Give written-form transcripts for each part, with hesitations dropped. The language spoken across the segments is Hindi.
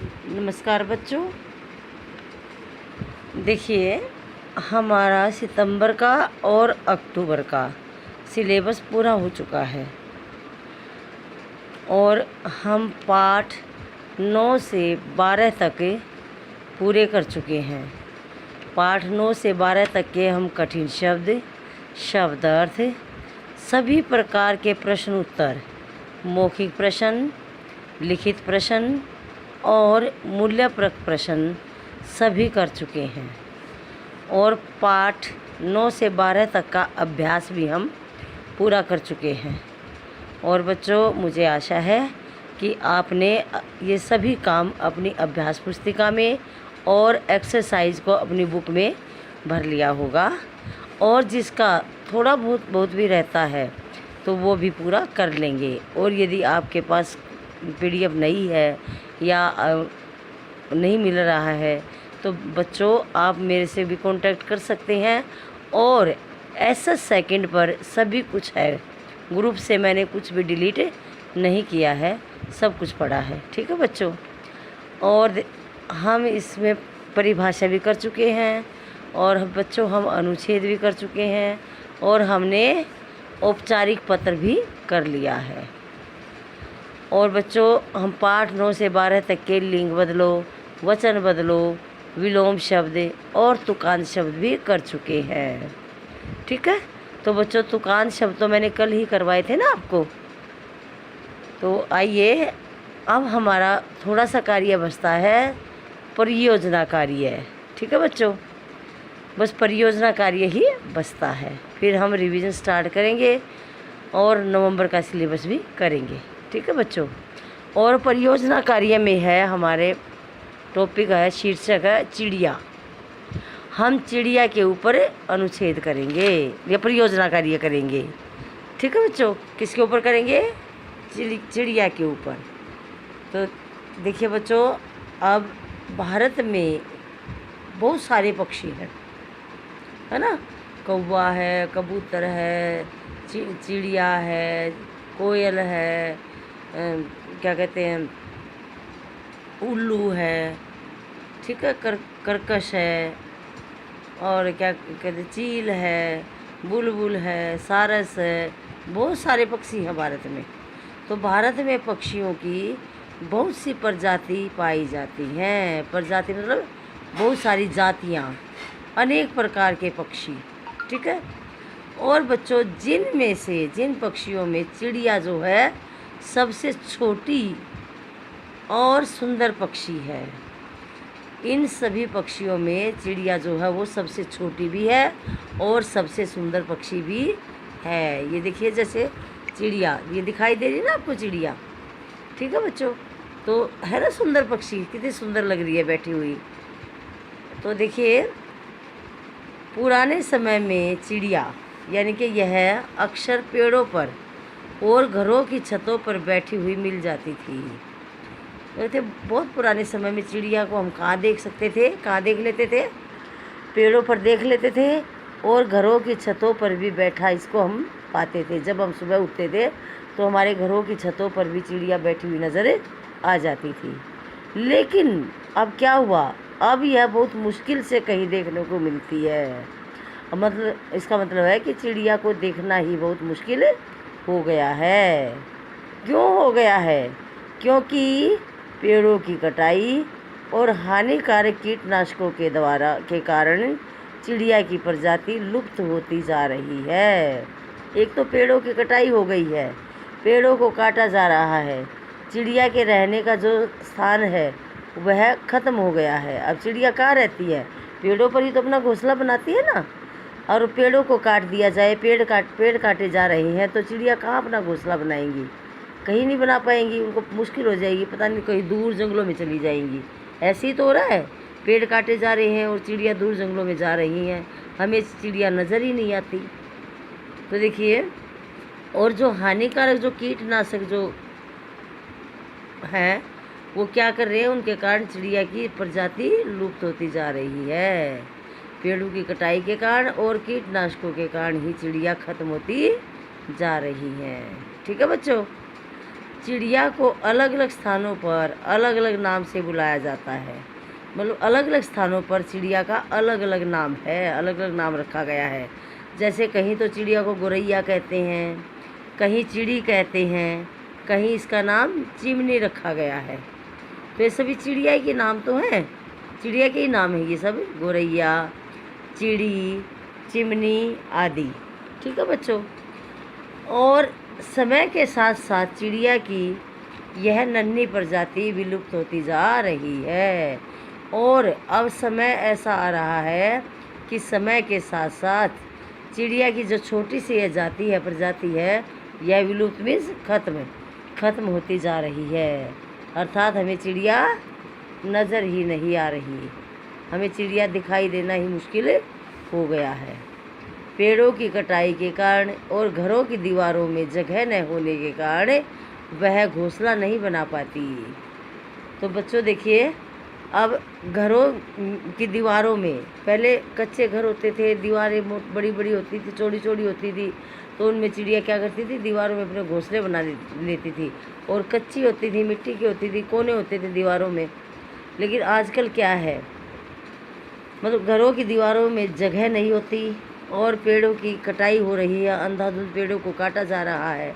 नमस्कार बच्चों। देखिए, हमारा सितंबर का और अक्टूबर का सिलेबस पूरा हो चुका है और हम पाठ 9 से 12 तक पूरे कर चुके हैं। पाठ 9 से 12 तक के हम कठिन शब्द, शब्दार्थ, सभी प्रकार के प्रश्न उत्तर, मौखिक प्रश्न, लिखित प्रश्न और मूल्यप्रक प्रश्न सभी कर चुके हैं और पाठ 9 से 12 तक का अभ्यास भी हम पूरा कर चुके हैं। और बच्चों, मुझे आशा है कि आपने ये सभी काम अपनी अभ्यास पुस्तिका में और एक्सरसाइज को अपनी बुक में भर लिया होगा और जिसका थोड़ा बहुत भी रहता है तो वो भी पूरा कर लेंगे। और यदि आपके पास PDF नहीं है या नहीं मिल रहा है तो बच्चों आप मेरे से भी कांटेक्ट कर सकते हैं और SS सेकंड पर सभी कुछ है। ग्रुप से मैंने कुछ भी डिलीट नहीं किया है, सब कुछ पड़ा है। ठीक है बच्चों। और हम इसमें परिभाषा भी कर चुके हैं और बच्चों हम अनुच्छेद भी कर चुके हैं और हमने औपचारिक पत्र भी कर लिया है। और बच्चों हम पाठ 9 से 12 तक के लिंग बदलो, वचन बदलो, विलोम शब्द और तुकांत शब्द भी कर चुके हैं। ठीक है। तो बच्चों तुकांत शब्द तो मैंने कल ही करवाए थे ना आपको। तो आइए, अब हमारा थोड़ा सा कार्य बचता है परियोजना कार्य। ठीक है बच्चों, बस परियोजना कार्य ही बचता है, फिर हम रिवीजन स्टार्ट करेंगे और नवंबर का सिलेबस भी करेंगे। ठीक है बच्चों। और परियोजना कार्य में है हमारे टॉपिक है, शीर्षक है चिड़िया। हम चिड़िया के ऊपर अनुच्छेद करेंगे या परियोजना कार्य करेंगे। ठीक है बच्चों, किसके ऊपर करेंगे? चिड़िया के ऊपर। तो देखिए बच्चों, अब भारत में बहुत सारे पक्षी हैं, है ना। कौवा है, कबूतर है, चिड़िया है, कोयल है, क्या कहते हैं, उल्लू है, ठीक है, कर्कश है, और क्या कहते हैं, चील है, बुलबुल है, सारस है। बहुत सारे पक्षी हैं भारत में। तो भारत में पक्षियों की बहुत सी प्रजाति पाई जाती हैं। प्रजाति मतलब बहुत सारी जातियाँ, अनेक प्रकार के पक्षी। ठीक है। और बच्चों जिन पक्षियों में चिड़िया जो है सबसे छोटी और सुंदर पक्षी है। इन सभी पक्षियों में चिड़िया जो है वो सबसे छोटी भी है और सबसे सुंदर पक्षी भी है। ये देखिए, जैसे चिड़िया ये दिखाई दे रही है ना आपको, चिड़िया। ठीक है बच्चों। तो है ना सुंदर पक्षी, कितनी सुंदर लग रही है बैठी हुई। तो देखिए, पुराने समय में चिड़िया यानी कि यह अक्सर पेड़ों पर और घरों की छतों पर बैठी हुई मिल जाती थी। तो बहुत पुराने समय में चिड़िया को हम कहाँ देख सकते थे, कहाँ देख लेते थे? पेड़ों पर देख लेते थे और घरों की छतों पर भी बैठा इसको हम पाते थे। जब हम सुबह उठते थे तो हमारे घरों की छतों पर भी चिड़िया बैठी हुई नज़र आ जाती थी। लेकिन अब क्या हुआ, अब यह बहुत मुश्किल से कहीं देखने को मिलती है। मतलब इसका मतलब है कि चिड़िया को देखना ही बहुत मुश्किल हो गया है। क्यों हो गया है? क्योंकि पेड़ों की कटाई और हानिकारक कीटनाशकों के कारण चिड़िया की प्रजाति लुप्त होती जा रही है। एक तो पेड़ों की कटाई हो गई है, पेड़ों को काटा जा रहा है, चिड़िया के रहने का जो स्थान है वह ख़त्म हो गया है। अब चिड़िया कहाँ रहती है? पेड़ों पर ही तो अपना घोंसला बनाती है ना। और पेड़ों को काट दिया जाए, पेड़ काटे जा रहे हैं, तो चिड़िया कहाँ अपना घोंसला बनाएंगी? कहीं नहीं बना पाएंगी, उनको मुश्किल हो जाएगी, पता नहीं कहीं दूर जंगलों में चली जाएंगी। ऐसे ही तो हो रहा है, पेड़ काटे जा रहे हैं और चिड़िया दूर जंगलों में जा रही हैं, हमें चिड़िया नज़र ही नहीं आती। तो देखिए, और जो हानिकारक जो कीटनाशक जो हैं वो क्या कर रहे हैं, उनके कारण चिड़िया की प्रजाति लुप्त होती जा रही है। पेड़ों की कटाई के कारण और कीटनाशकों के कारण ही चिड़िया खत्म होती जा रही हैं। ठीक है बच्चों। चिड़िया को अलग अलग स्थानों पर अलग अलग नाम से बुलाया जाता है। मतलब अलग अलग स्थानों पर चिड़िया का अलग अलग नाम है, अलग अलग नाम रखा गया है। जैसे कहीं तो चिड़िया को गौरैया कहते हैं, कहीं चिड़ी कहते हैं, कहीं इसका नाम चिमनी रखा गया है। तो ये सभी चिड़िया के नाम तो हैं, चिड़िया के ही नाम है ये सब, गौरैया, चिड़ी, चिमनी आदि। ठीक है बच्चों। और समय के साथ साथ चिड़िया की यह नन्ही प्रजाति विलुप्त होती जा रही है। और अब समय ऐसा आ रहा है कि समय के साथ साथ चिड़िया की जो छोटी सी यह जाति है, प्रजाति है, यह विलुप्त मीन्स खत्म होती जा रही है। अर्थात हमें चिड़िया नज़र ही नहीं आ रही, हमें चिड़िया दिखाई देना ही मुश्किल हो गया है। पेड़ों की कटाई के कारण और घरों की दीवारों में जगह न होने के कारण वह घोंसला नहीं बना पाती। तो बच्चों देखिए, अब घरों की दीवारों में, पहले कच्चे घर होते थे, दीवारें बड़ी बड़ी होती थी, चौड़ी चौड़ी होती थी, तो उनमें चिड़िया क्या करती थी, दीवारों में अपने घोंसले बना लेती थी। और कच्ची होती थी, मिट्टी की होती थी, कोने होते थे दीवारों में। लेकिन आजकल क्या है, मतलब घरों की दीवारों में जगह नहीं होती और पेड़ों की कटाई हो रही है, अंधाधुंध पेड़ों को काटा जा रहा है,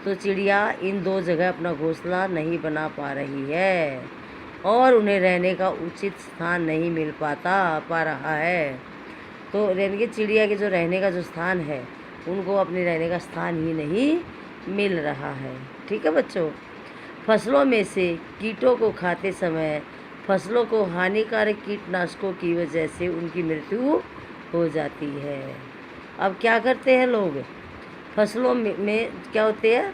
तो चिड़िया इन दो जगह अपना घोंसला नहीं बना पा रही है और उन्हें रहने का उचित स्थान नहीं मिल पा रहा है। तो यानी कि चिड़िया के जो रहने का जो स्थान है, उनको अपने रहने का स्थान ही नहीं मिल रहा है। ठीक है बच्चों। फसलों में से कीटों को खाते समय फसलों को हानिकारक कीटनाशकों की वजह से उनकी मृत्यु हो जाती है। अब क्या करते हैं लोग, फसलों में क्या होते हैं,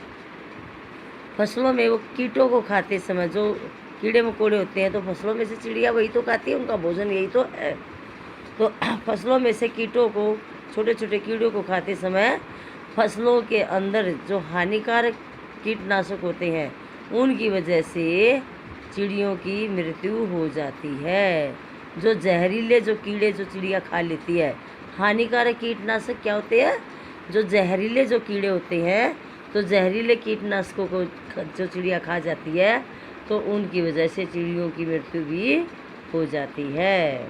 फसलों में वो कीटों को खाते समय जो कीड़े मकोड़े होते हैं, तो फसलों में से चिड़िया वही तो खाती है, उनका भोजन यही तो है। तो फसलों में से कीटों को, छोटे छोटे कीड़ों को खाते समय फसलों के अंदर जो हानिकारक कीटनाशक होते हैं, उनकी वजह से चिड़ियों की मृत्यु हो जाती है। जो जहरीले जो कीड़े जो चिड़िया खा लेती है, हानिकारक कीटनाशक क्या होते हैं, जो जहरीले जो कीड़े होते हैं, तो जहरीले कीटनाशकों को जो चिड़िया खा जाती है, तो उनकी वजह से चिड़ियों की मृत्यु भी हो जाती है।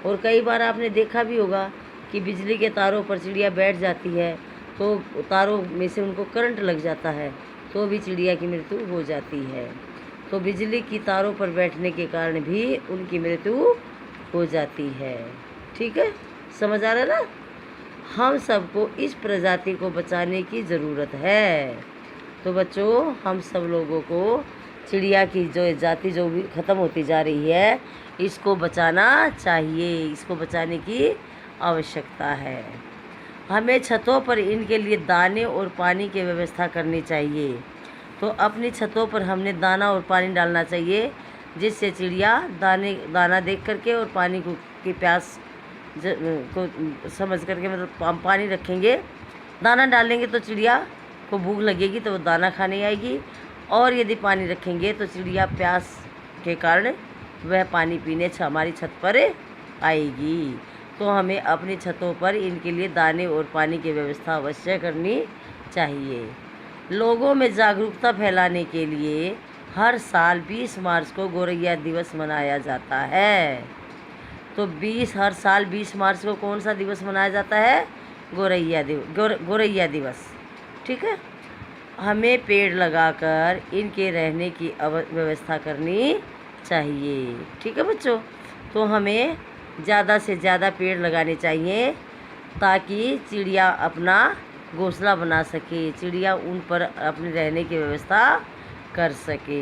और कई बार आपने देखा भी होगा कि बिजली के तारों पर चिड़िया बैठ जाती है, तो तारों में से उनको करंट लग जाता है, तो भी चिड़िया की मृत्यु हो जाती है। तो बिजली की तारों पर बैठने के कारण भी उनकी मृत्यु हो जाती है। ठीक है, समझ आ रहा है ना। हम सबको इस प्रजाति को बचाने की ज़रूरत है। तो बच्चों, हम सब लोगों को चिड़िया की जो जाति जो भी ख़त्म होती जा रही है, इसको बचाना चाहिए, इसको बचाने की आवश्यकता है। हमें छतों पर इनके लिए दाने और पानी की व्यवस्था करनी चाहिए। तो अपनी छतों पर हमने दाना और पानी डालना चाहिए, जिससे चिड़िया दाना देख करके और पानी की प्यास को समझ करके, मतलब पानी रखेंगे, दाना डालेंगे तो चिड़िया को भूख लगेगी तो वो दाना खाने आएगी, और यदि पानी रखेंगे तो चिड़िया प्यास के कारण वह पानी पीने हमारी छत पर आएगी। तो हमें अपनी छतों पर इनके लिए दाने और पानी की व्यवस्था अवश्य करनी चाहिए। लोगों में जागरूकता फैलाने के लिए हर साल 20 मार्च को गौरैया दिवस मनाया जाता है। तो हर साल 20 मार्च को कौन सा दिवस मनाया जाता है, गौरैया दिवस। ठीक है, हमें पेड़ लगाकर इनके रहने की व्यवस्था करनी चाहिए। ठीक है बच्चों, तो हमें ज़्यादा से ज़्यादा पेड़ लगाने चाहिए ताकि चिड़िया अपना घोंसला बना सके, चिड़िया उन पर अपने रहने की व्यवस्था कर सके।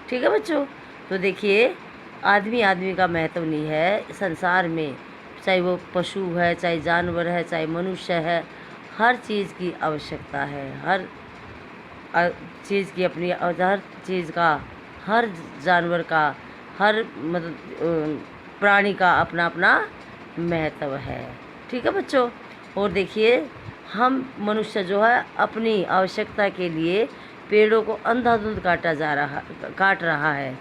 ठीक है बच्चों। तो देखिए, आदमी का महत्व नहीं है संसार में, चाहे वो पशु है, चाहे जानवर है, चाहे मनुष्य है, हर चीज़ की आवश्यकता है। हर चीज़ की अपनी, हर चीज़ का, हर जानवर का, हर मतलब प्राणी का अपना अपना महत्व है। ठीक है बच्चों। और देखिए, हम मनुष्य जो है अपनी आवश्यकता के लिए पेड़ों को अंधाधुंध काट रहा है।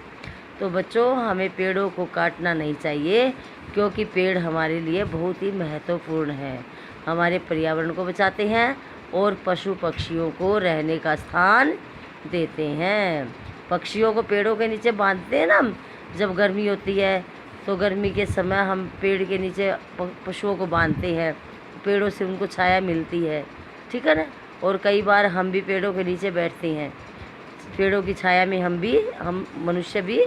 तो बच्चों, हमें पेड़ों को काटना नहीं चाहिए, क्योंकि पेड़ हमारे लिए बहुत ही महत्वपूर्ण है। हमारे पर्यावरण को बचाते हैं और पशु पक्षियों को रहने का स्थान देते हैं। पक्षियों को पेड़ों के नीचे बांधते हैं ना हम, जब गर्मी होती है तो गर्मी के समय हम पेड़ के नीचे पशुओं को बांधते हैं, पेड़ों से उनको छाया मिलती है, ठीक है ना। और कई बार हम भी पेड़ों के नीचे बैठते हैं, पेड़ों की छाया में हम मनुष्य भी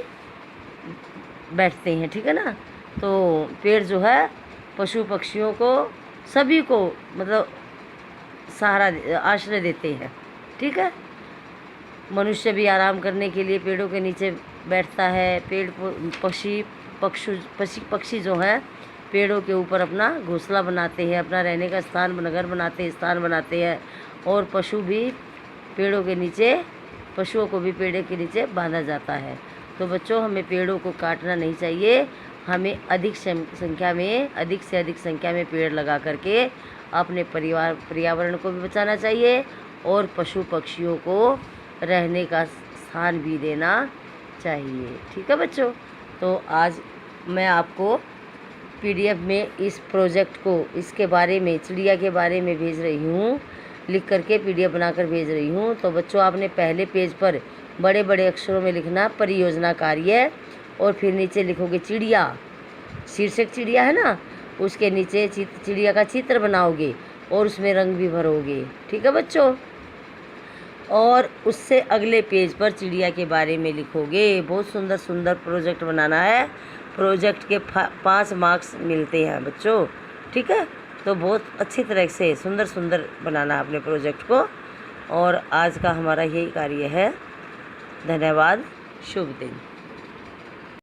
बैठते हैं, ठीक है ना। तो पेड़ जो है पशु पक्षियों को सभी को मतलब सहारा आश्रय देते हैं, ठीक है। मनुष्य भी आराम करने के लिए पेड़ों के नीचे बैठता है। पेड़ पक्षी जो हैं पेड़ों के ऊपर अपना घोंसला बनाते हैं, अपना रहने का स्थान बनाते हैं। और पशु भी पेड़ों के नीचे, पशुओं को भी पेड़ के नीचे बांधा जाता है। तो बच्चों, हमें पेड़ों को काटना नहीं चाहिए, हमें अधिक से अधिक संख्या में पेड़ लगा करके अपने पर्यावरण को भी बचाना चाहिए और पशु पक्षियों को रहने का स्थान भी देना चाहिए, ठीक है बच्चों। तो आज मैं आपको PDF में इस प्रोजेक्ट को, इसके बारे में, चिड़िया के बारे में भेज रही हूँ, लिख करके PDF बनाकर भेज रही हूँ। तो बच्चों, आपने पहले पेज पर बड़े बड़े अक्षरों में लिखना परियोजना कार्य, और फिर नीचे लिखोगे चिड़िया, शीर्षक चिड़िया है ना, उसके नीचे चिड़िया का चित्र बनाओगे और उसमें रंग भी भरोगे, ठीक है बच्चों। और उससे अगले पेज पर चिड़िया के बारे में लिखोगे। बहुत सुंदर सुंदर प्रोजेक्ट बनाना है। प्रोजेक्ट के 5 मार्क्स मिलते हैं बच्चों, ठीक है। तो बहुत अच्छी तरह से सुंदर सुंदर बनाना है अपने प्रोजेक्ट को। और आज का हमारा यही कार्य है। धन्यवाद। शुभ दिन।